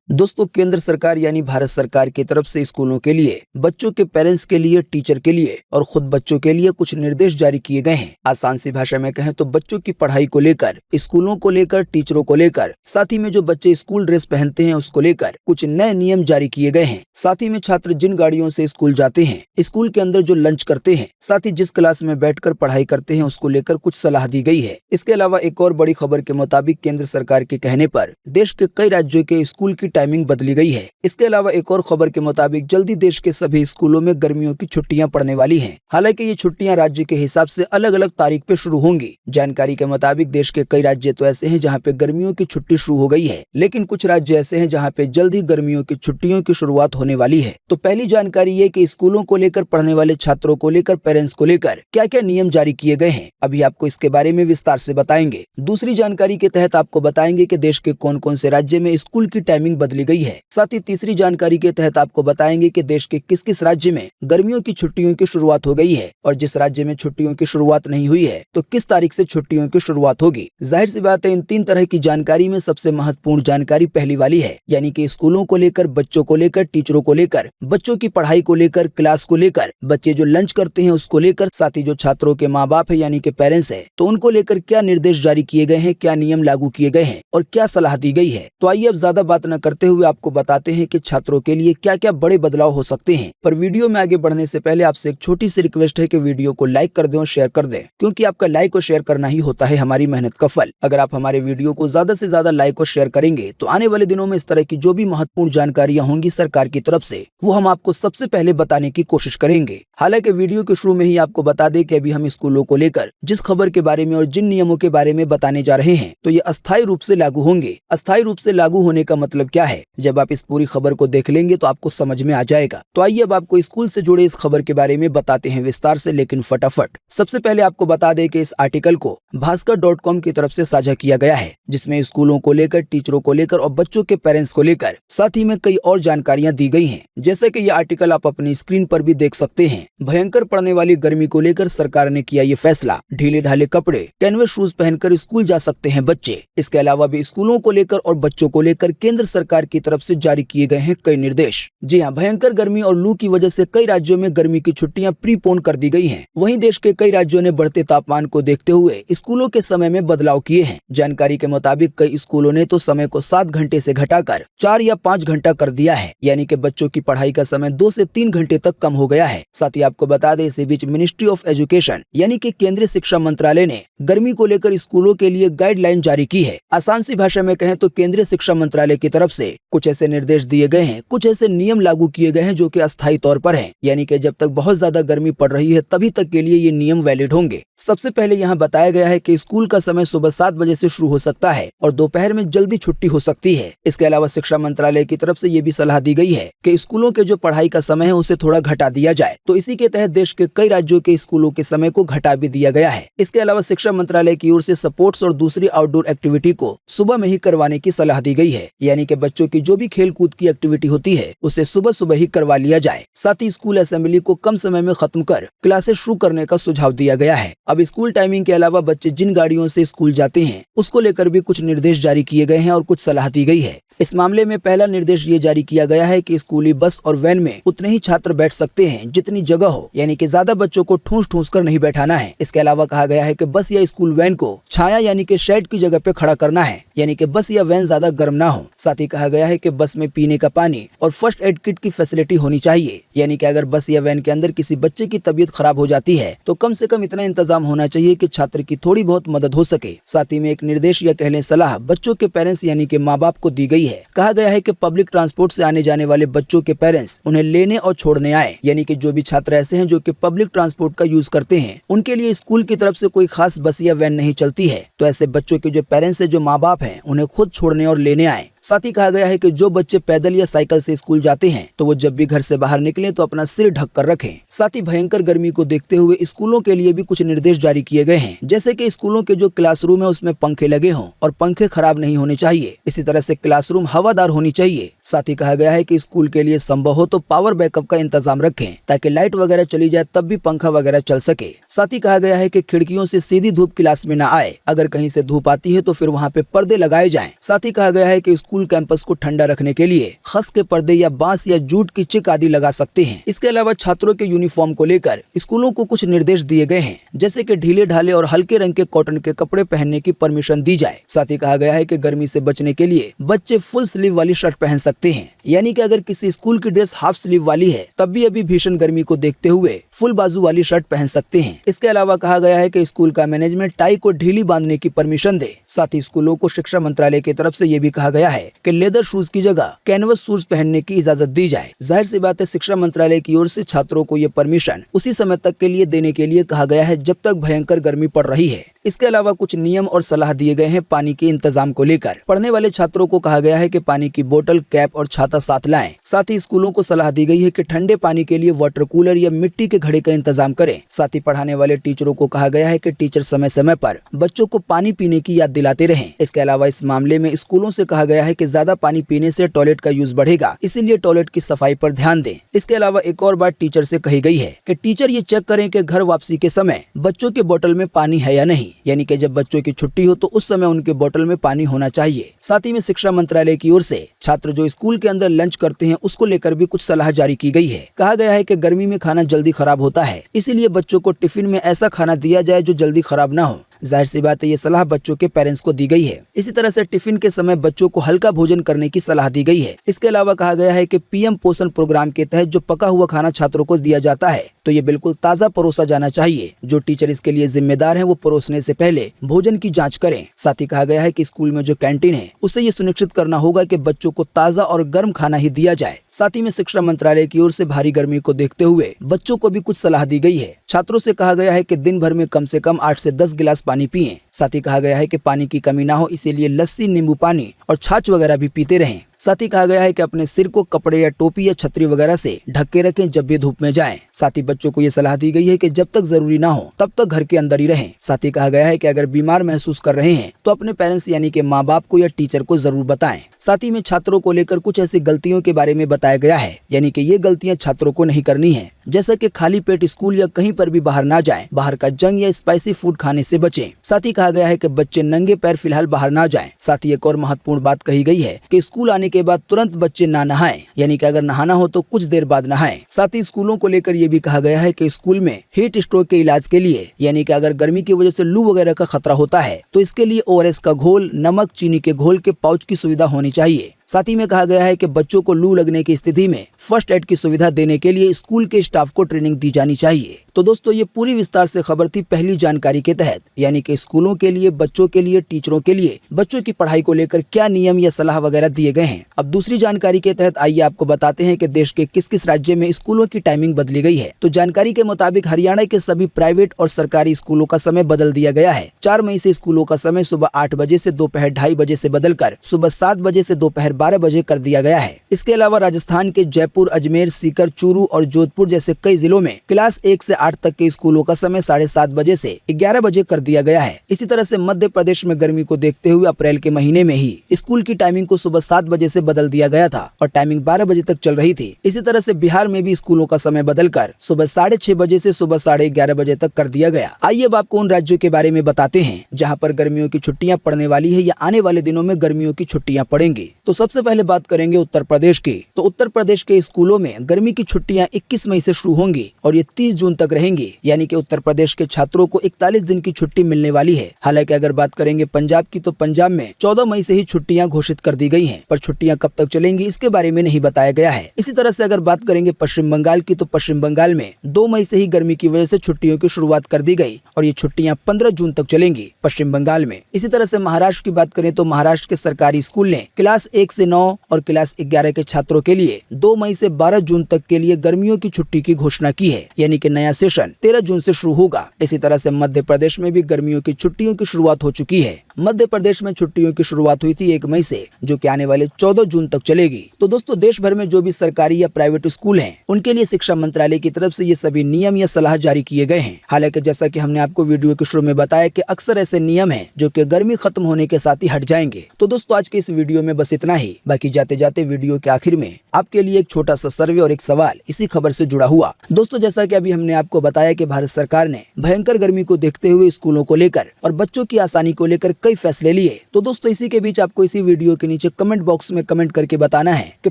दोस्तों, केंद्र सरकार यानी भारत सरकार की तरफ से स्कूलों के लिए, बच्चों के पेरेंट्स के लिए, टीचर के लिए और खुद बच्चों के लिए कुछ निर्देश जारी किए गए हैं। आसान सी भाषा में कहें तो बच्चों की पढ़ाई को लेकर, स्कूलों को लेकर, टीचरों को लेकर, साथ ही में जो बच्चे स्कूल ड्रेस पहनते हैं उसको लेकर कुछ नए नियम जारी किए गए हैं। साथ ही में छात्र जिन गाड़ियों से स्कूल जाते हैं, स्कूल के अंदर जो लंच करते हैं, साथ ही जिस क्लास में बैठकर पढ़ाई करते हैं उसको लेकर कुछ सलाह दी गई है। इसके अलावा एक और बड़ी खबर के मुताबिक केंद्र सरकार के कहने पर देश के कई राज्यों के स्कूल की टाइमिंग बदली गई है। इसके अलावा एक और खबर के मुताबिक जल्दी देश के सभी स्कूलों में गर्मियों की छुट्टियां पड़ने वाली हैं। हालांकि ये छुट्टियां राज्य के हिसाब से अलग अलग तारीख पे शुरू होंगी। जानकारी के मुताबिक देश के कई राज्य तो ऐसे हैं जहां पे गर्मियों की छुट्टी शुरू हो गई है, लेकिन कुछ राज्य ऐसे हैं जहां पे जल्द ही गर्मियों की छुट्टियों की शुरुआत होने वाली है। तो पहली जानकारी ये कि स्कूलों को लेकर, पढ़ने वाले छात्रों को लेकर, पेरेंट्स को लेकर क्या क्या नियम जारी किए गए हैं, अभी आपको इसके बारे में विस्तार से बताएंगे। दूसरी जानकारी के तहत आपको बताएंगे कि देश के कौन कौन से राज्य में स्कूल की टाइमिंग बदली गई है। साथ ही तीसरी जानकारी के तहत आपको बताएंगे कि देश के किस किस राज्य में गर्मियों की छुट्टियों की शुरुआत हो गई है और जिस राज्य में छुट्टियों की शुरुआत नहीं हुई है तो किस तारीख से छुट्टियों की शुरुआत होगी। जाहिर सी बात है, इन तीन तरह की जानकारी में सबसे महत्वपूर्ण जानकारी पहली वाली है, यानी कि स्कूलों को लेकर, बच्चों को लेकर, टीचरों को लेकर, बच्चों की पढ़ाई को लेकर, क्लास को लेकर, बच्चे जो लंच करते हैं उसको लेकर, साथ ही जो छात्रों के माँ बाप है यानी कि पेरेंट्स है तो उनको लेकर क्या निर्देश जारी किए गए हैं, क्या नियम लागू किए गए हैं और क्या सलाह दी गई है। तो आइए अब ज्यादा बात न करते हुए आपको बताते हैं कि छात्रों के लिए क्या क्या बड़े बदलाव हो सकते हैं। पर वीडियो में आगे बढ़ने से पहले आपसे एक छोटी सी रिक्वेस्ट है कि वीडियो को लाइक कर दें और शेयर कर दें, क्योंकि आपका लाइक और शेयर करना ही होता है हमारी मेहनत का फल। अगर आप हमारे वीडियो को ज्यादा से ज्यादा लाइक और शेयर करेंगे तो आने वाले दिनों में इस तरह की जो भी महत्वपूर्ण जानकारियां होंगी सरकार की तरफ से, वो हम आपको सबसे पहले बताने की कोशिश करेंगे। हालांकि वीडियो के शुरू में ही आपको बता दें कि अभी हम स्कूलों को लेकर जिस खबर के बारे में और जिन नियमों के बारे में बताने जा रहे हैं तो ये अस्थायी रूप से लागू होंगे। अस्थायी रूप से लागू होने का मतलब क्या है, जब आप इस पूरी खबर को देख लेंगे तो आपको समझ में आ जाएगा। तो आइए अब आपको स्कूल से जुड़े इस खबर के बारे में बताते हैं विस्तार से, लेकिन फटाफट। सबसे पहले आपको बता दें कि इस आर्टिकल को भास्कर.com की तरफ से साझा किया गया है, जिसमें स्कूलों को लेकर, टीचरों को लेकर और बच्चों के पेरेंट्स को लेकर साथ ही में कई और जानकारियां दी गई हैं। जैसे कि यह आर्टिकल आप अपनी स्क्रीन पर भी देख सकते हैं। भयंकर पड़ने वाली गर्मी को लेकर सरकार ने किया ये फैसला, ढीले ढाले कपड़े, कैनवस शूज पहनकर स्कूल जा सकते हैं बच्चे। इसके अलावा भी स्कूलों को लेकर और बच्चों को लेकर केंद्र सरकार की तरफ से जारी किए गए हैं कई निर्देश। जी हाँ, भयंकर गर्मी और लू की वजह से कई राज्यों में गर्मी की छुट्टियां प्रीपोन कर दी गई हैं। वहीं देश के कई राज्यों ने बढ़ते तापमान को देखते हुए स्कूलों के समय में बदलाव किए हैं। जानकारी के मुताबिक कई स्कूलों ने तो समय को 7 घंटे से घटाकर 4 या 5 घंटा कर दिया है, यानी कि बच्चों की पढ़ाई का समय 2 से 3 घंटे तक कम हो गया है। साथ ही आपको बता दें, इसी बीच मिनिस्ट्री ऑफ एजुकेशन यानी कि केंद्रीय शिक्षा मंत्रालय ने गर्मी को लेकर स्कूलों के लिए गाइडलाइन जारी की है। आसान सी भाषा में कहें तो केंद्रीय शिक्षा मंत्रालय की तरफ से कुछ ऐसे निर्देश दिए गए हैं, कुछ ऐसे नियम लागू किए गए हैं जो कि अस्थायी तौर पर हैं, यानी कि जब तक बहुत ज्यादा गर्मी पड़ रही है तभी तक के लिए ये नियम वैलिड होंगे। सबसे पहले यहाँ बताया गया है कि स्कूल का समय सुबह 7 बजे से शुरू हो सकता है और दोपहर में जल्दी छुट्टी हो सकती है। इसके अलावा शिक्षा मंत्रालय की तरफ से ये भी सलाह दी गई है कि स्कूलों के जो पढ़ाई का समय है उसे थोड़ा घटा दिया जाए। तो इसी के तहत देश के कई राज्यों के स्कूलों के समय को घटा भी दिया गया है। इसके अलावा शिक्षा मंत्रालय की ओर से स्पोर्ट्स और दूसरी आउटडोर एक्टिविटी को सुबह में ही करवाने की सलाह दी गई है, यानी कि बच्चों की जो भी खेल कूद की एक्टिविटी होती है उसे सुबह सुबह ही करवा लिया जाए। साथ ही स्कूल असेंबली को कम समय में खत्म कर क्लासेस शुरू करने का सुझाव दिया गया है। अब स्कूल टाइमिंग के अलावा बच्चे जिन गाड़ियों से स्कूल जाते हैं उसको लेकर भी कुछ निर्देश जारी किए गए हैं और कुछ सलाह दी गई है। इस मामले में पहला निर्देश ये जारी किया गया है कि स्कूली बस और वैन में उतने ही छात्र बैठ सकते हैं जितनी जगह हो, यानी कि ज्यादा बच्चों को ठूस कर नहीं बैठाना है। इसके अलावा कहा गया है कि बस या स्कूल वैन को छाया यानी कि शेड की जगह पे खड़ा करना है, यानी कि बस या वैन ज्यादा गर्म ना हो। साथ ही कहा गया है कि बस में पीने का पानी और फर्स्ट एड किट की फैसिलिटी होनी चाहिए, यानी कि अगर बस या वैन के अंदर किसी बच्चे की तबीयत खराब हो जाती है तो कम से कम इतना इंतजाम होना चाहिए कि छात्र की थोड़ी बहुत मदद हो सके। साथ ही में एक निर्देश या कह लें सलाह बच्चों के पेरेंट्स यानी कि माँ बाप को दी गई है। कहा गया है कि पब्लिक ट्रांसपोर्ट से आने जाने वाले बच्चों के पेरेंट्स उन्हें लेने और छोड़ने आए, यानी कि जो भी छात्र ऐसे हैं जो कि पब्लिक ट्रांसपोर्ट का यूज करते हैं उनके लिए स्कूल की तरफ से कोई खास बस या वैन नहीं चलती है, तो ऐसे बच्चों के जो पेरेंट्स है, जो माँ बाप हैं, उन्हें खुद छोड़ने और लेने आए। साथ ही कहा गया है कि जो बच्चे पैदल या साइकिल से स्कूल जाते हैं तो वो जब भी घर से बाहर निकलें तो अपना सिर ढक कर रखें। साथ ही भयंकर गर्मी को देखते हुए स्कूलों के लिए भी कुछ निर्देश जारी किए गए हैं, जैसे कि स्कूलों के जो क्लासरूम है उसमें पंखे लगे हों और पंखे खराब नहीं होने चाहिए। इसी तरह से क्लासरूम हवादार होनी चाहिए। साथ ही कहा गया है कि स्कूल के लिए संभव हो तो पावर बैकअप का इंतजाम रखें ताकि लाइट वगैरह चली जाए तब भी पंखा वगैरह चल सके। साथ ही कहा गया है कि खिड़कियों से सीधी धूप क्लास में न आए, अगर कहीं से धूप आती है तो फिर वहाँ पे पर्दे लगाए जाएं। साथ ही कहा गया है कि स्कूल कैंपस को ठंडा रखने के लिए खस के पर्दे या बांस या जूट की चिक आदि लगा सकते हैं। इसके अलावा छात्रों के यूनिफॉर्म को लेकर स्कूलों को कुछ निर्देश दिए गए हैं, जैसे कि ढीले ढाले और हल्के रंग के कॉटन के कपड़े पहनने की परमिशन दी जाए। साथ ही कहा गया है कि गर्मी से बचने के लिए बच्चे फुल स्लीव वाली शर्ट पहन सकते हैं, यानी कि अगर किसी स्कूल की ड्रेस हाफ स्लीव वाली है तब भी अभी भीषण गर्मी को देखते हुए फुल बाजू वाली शर्ट पहन सकते हैं। इसके अलावा कहा गया है कि स्कूल का मैनेजमेंट टाई को ढीली बांधने की परमिशन दे। साथ ही स्कूलों को शिक्षा मंत्रालय की तरफ से ये भी कहा गया है कि लेदर शूज की जगह कैनवस शूज पहनने की इजाजत दी जाए। जाहिर सी बात है, शिक्षा मंत्रालय की ओर से छात्रों को ये परमिशन उसी समय तक के लिए देने के लिए कहा गया है जब तक भयंकर गर्मी पड़ रही है। इसके अलावा कुछ नियम और सलाह दिए गए हैं पानी के इंतजाम को लेकर। पढ़ने वाले छात्रों को कहा गया है कि पानी की बोतल, कैप और छाता साथ लाएं। साथ ही स्कूलों को सलाह दी गई है कि ठंडे पानी के लिए वाटर कूलर या मिट्टी के घड़े का इंतजाम करें। साथ ही पढ़ाने वाले टीचरों को कहा गया है कि टीचर समय समय पर बच्चों को पानी पीने की याद दिलाते रहें। इसके अलावा इस मामले में स्कूलों से कहा गया है कि ज्यादा पानी पीने से टॉयलेट का यूज बढ़ेगा, इसीलिए टॉयलेट की सफाई पर ध्यान दें। इसके अलावा एक और बात टीचर से कही गई है कि टीचर ये चेक करें कि घर वापसी के समय बच्चों के बोतल में पानी है या नहीं, यानी कि जब बच्चों की छुट्टी हो तो उस समय उनके बोतल में पानी होना चाहिए। साथ ही में शिक्षा मंत्रालय की ओर से छात्र जो स्कूल के अंदर लंच करते हैं उसको लेकर भी कुछ सलाह जारी की गई है। कहा गया है कि गर्मी में खाना जल्दी खराब होता है, इसीलिए बच्चों को टिफिन में ऐसा खाना दिया जाए जो जल्दी खराब ना हो। जाहिर सी बात है, ये सलाह बच्चों के पेरेंट्स को दी गई है। इसी तरह से टिफिन के समय बच्चों को हल्का भोजन करने की सलाह दी गई है। इसके अलावा कहा गया है कि पीएम पोषण प्रोग्राम के तहत जो पका हुआ खाना छात्रों को दिया जाता है तो ये बिल्कुल ताज़ा परोसा जाना चाहिए। जो टीचर इसके लिए जिम्मेदार हैं वो परोसने से पहले भोजन की जांच करें। साथ ही कहा गया है कि स्कूल में जो कैंटीन है उससे ये सुनिश्चित करना होगा कि बच्चों को ताज़ा और गर्म खाना ही दिया जाए। साथ ही में शिक्षा मंत्रालय की ओर से भारी गर्मी को देखते हुए बच्चों को भी कुछ सलाह दी गई है। छात्रों से कहा गया है कि दिन भर में कम से कम 8 से 10 गिलास पानी पिएं। साथ ही कहा गया है कि पानी की कमी ना हो, इसीलिए लस्सी, नींबू पानी और छाछ वगैरह भी पीते रहें। साथ ही कहा गया है कि अपने सिर को कपड़े या टोपी या छतरी वगैरह से ढक के रखें जब भी धूप में जाएं। साथ ही बच्चों को ये सलाह दी गई है कि जब तक जरूरी ना हो तब तक घर के अंदर ही रहें। साथ ही कहा गया है कि अगर बीमार महसूस कर रहे हैं तो अपने पेरेंट्स यानी कि माँ बाप को या टीचर को जरूर बताएं। साथ ही में छात्रों को लेकर कुछ ऐसी गलतियों के बारे में बताया गया है, यानी कि ये गलतियां छात्रों को नहीं करनी है, जैसा कि खाली पेट स्कूल या कहीं पर भी बाहर ना जाएं, बाहर का जंक या स्पाइसी फूड खाने से बचें। साथ ही कहा गया है कि बच्चे नंगे पैर फिलहाल बाहर ना जाएं। साथ ही एक और महत्वपूर्ण बात कही गई है कि स्कूल आने के बाद तुरंत बच्चे ना नहाएं, यानी कि अगर नहाना हो तो कुछ देर बाद नहाएं। साथ ही स्कूलों को लेकर ये भी कहा गया है कि स्कूल में हीट स्ट्रोक के इलाज के लिए, यानी कि अगर गर्मी की वजह से लू वगैरह का खतरा होता है तो इसके लिए ORS का घोल, नमक, चीनी के घोल के पाउच की सुविधा होनी चाहिए। साथ ही में कहा गया है कि बच्चों को लू लगने की स्थिति में फर्स्ट एड की सुविधा देने के लिए स्कूल के स्टाफ को ट्रेनिंग दी जानी चाहिए। तो दोस्तों, ये पूरी विस्तार से खबर थी पहली जानकारी के तहत, यानी कि स्कूलों के लिए, बच्चों के लिए, टीचरों के लिए बच्चों की पढ़ाई को लेकर क्या नियम या सलाह वगैरह दिए गए हैं। अब दूसरी जानकारी के तहत आइए आपको बताते हैं कि देश के किस किस राज्य में स्कूलों की टाइमिंग बदली गई है। तो जानकारी के मुताबिक हरियाणा के सभी प्राइवेट और सरकारी स्कूलों का समय बदल दिया गया है। 4 मई से स्कूलों का समय सुबह 8 बजे से दोपहर 2:30 बजे से बदलकर सुबह 7 बजे से दोपहर 12 बजे कर दिया गया है। इसके अलावा राजस्थान के जयपुर, अजमेर, सीकर, चूरू और जोधपुर जैसे कई जिलों में क्लास 1 से 8 तक के स्कूलों का समय 7:30 बजे से 11 बजे कर दिया गया है। इसी तरह से मध्य प्रदेश में गर्मी को देखते हुए अप्रैल के महीने में ही स्कूल की टाइमिंग को सुबह 7 बजे से बदल दिया गया था और टाइमिंग 12 बजे तक चल रही थी। इसी तरह से बिहार में भी स्कूलों का समय बदलकर सुबह 6:30 बजे से सुबह 11:30 बजे तक कर दिया गया। आइए अब आपको उन राज्यों के बारे में बताते हैं जहाँ पर गर्मियों की छुट्टियां पड़ने वाली है या आने वाले दिनों में गर्मियों की छुट्टियां पड़ेंगी। तो सबसे पहले बात करेंगे उत्तर प्रदेश की। तो उत्तर प्रदेश के स्कूलों में गर्मी की छुट्टियां 21 मई से शुरू होंगी और ये 30 जून तक रहेंगी, यानी कि उत्तर प्रदेश के छात्रों को 41 दिन की छुट्टी मिलने वाली है। हालांकि अगर बात करेंगे पंजाब की तो पंजाब में 14 मई से ही छुट्टियां घोषित कर दी गई हैं, पर छुट्टियां कब तक चलेंगी इसके बारे में नहीं बताया गया है। इसी तरह से अगर बात करेंगे पश्चिम बंगाल की तो पश्चिम बंगाल में 2 मई से ही गर्मी की वजह से छुट्टियों की शुरुआत कर दी गई और ये छुट्टियां 15 जून तक चलेंगी पश्चिम बंगाल में। इसी तरह से महाराष्ट्र की बात करें तो महाराष्ट्र के सरकारी स्कूल ने क्लास 1 से 9 और क्लास 11 के छात्रों के लिए 2 मई से 12 जून तक के लिए गर्मियों की छुट्टी की घोषणा की है, यानी कि नया सेशन 13 जून से शुरू होगा। इसी तरह से मध्य प्रदेश में भी गर्मियों की छुट्टियों की शुरुआत हो चुकी है। मध्य प्रदेश में छुट्टियों की शुरुआत हुई थी 1 मई से, जो कि आने वाले 14 जून तक चलेगी। तो दोस्तों, देश भर में जो भी सरकारी या प्राइवेट स्कूल हैं, उनके लिए शिक्षा मंत्रालय की तरफ से ये सभी नियम या सलाह जारी किए गए हैं। हालांकि जैसा कि हमने आपको वीडियो के शुरू में बताया कि अक्सर ऐसे नियम हैं जो कि गर्मी खत्म होने के साथ ही हट जाएंगे। तो दोस्तों, आज के इस वीडियो में बस इतना ही। ही। बाकी जाते जाते वीडियो के आखिर में आपके लिए एक छोटा सा सर्वे और एक सवाल इसी खबर से जुड़ा हुआ। दोस्तों, जैसा कि अभी हमने आपको बताया कि भारत सरकार ने भयंकर गर्मी को देखते हुए स्कूलों को लेकर और बच्चों की आसानी को लेकर कई फैसले लिए। तो दोस्तों, इसी के बीच आपको इसी वीडियो के नीचे कमेंट बॉक्स में कमेंट करके बताना है कि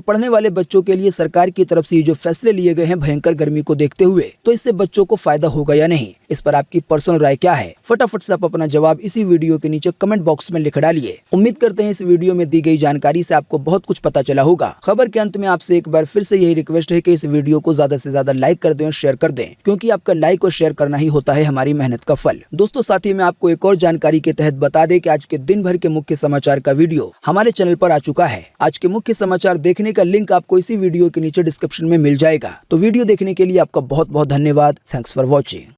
पढ़ने वाले बच्चों के लिए सरकार की तरफ से ये जो फैसले लिए गए हैं भयंकर गर्मी को देखते हुए, तो इससे बच्चों को फायदा होगा या नहीं। इस पर आपकी पर्सनल राय क्या है? फटाफट से आप अपना जवाब इसी वीडियो के नीचे कमेंट बॉक्स में लिख डालिए। उम्मीद करते हैं इस वीडियो में दी गई जानकारी से आपको बहुत कुछ पता चला होगा। खबर के अंत में आपसे एक बार फिर से यही रिक्वेस्ट है कि इस वीडियो को ज्यादा से ज्यादा लाइक कर दें और शेयर कर दें, क्योंकि आपका लाइक और शेयर करना ही होता है हमारी मेहनत का फल। दोस्तों, साथ ही मैं आपको एक और जानकारी के तहत बता दें कि आज के दिन भर के मुख्य समाचार का वीडियो हमारे चैनल पर आ चुका है। आज के मुख्य समाचार देखने का लिंक आपको इसी वीडियो के नीचे डिस्क्रिप्शन में मिल जाएगा। तो वीडियो देखने के लिए आपका बहुत बहुत धन्यवाद। Thanks for watching.